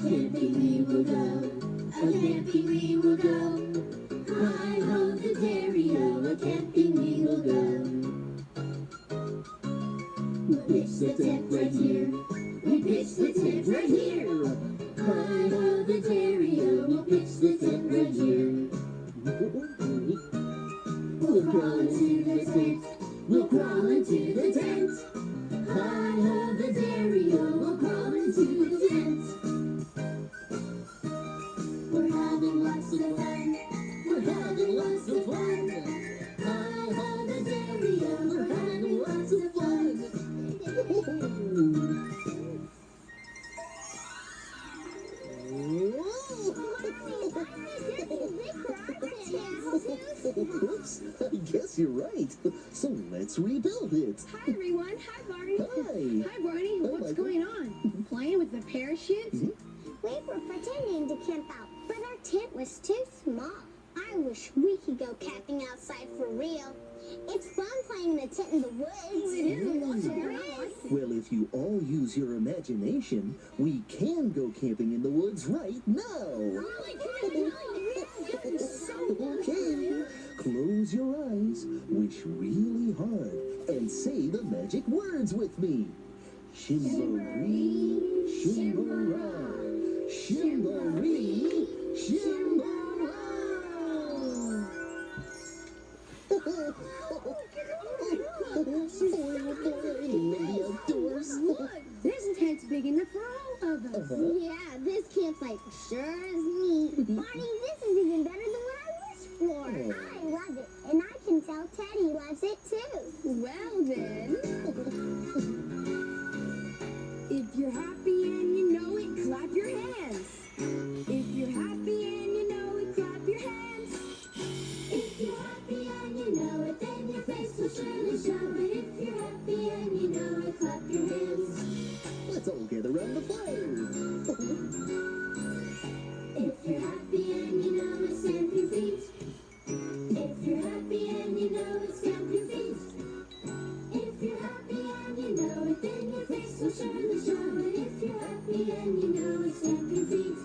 camping we will go. A camping we will go. Hi ho the dairy-o, a camping we will go. We pitch the tent right here. We pitch the tent right here. Hi ho the dairy-o, we'll pitch the tent right here. We'll crawl into the tent. We'll crawl into the tent. Hi ho the dairy-o, we'll crawl into the tent. We're having lots of fun. We're having lots of fun. Hi ho the dairy-o, we're having lots of fun. Oops, I guess you're right. So let's rebuild it. Hi, everyone. Hi, Barney. Hi. Hi, Barney. What's going on? Playing with the parachute? We were pretending to camp out, but our tent was too small. I wish we could go camping outside for real. It's fun playing in the tent in the woods. Well, if you all use your imagination, we can go camping in the woods right now. Okay, close your eyes, wish really hard, and say the magic words with me. Shimboree, shimbora, shimboree, shimbora. Lady outdoors. Look, this tent's big enough for all of us. Yeah, this campsite sure is neat. Barney, this is even better than what I wished for. I love it, and I can tell Teddy loves it too. Well, then. If you're happy and you know it, clap your hands. If you're happy and you know it, clap your hands. If you're happy and you know it, then your face will surely show it. If you're happy and you know it, clap your hands. Let's all gather around the fire. If you're happy and you know it, stamp your feet. If you're happy and you know it, stamp your feet. If you're happy and you know it, then your face will surely show it. If you're happy and you know it, stamp your feet.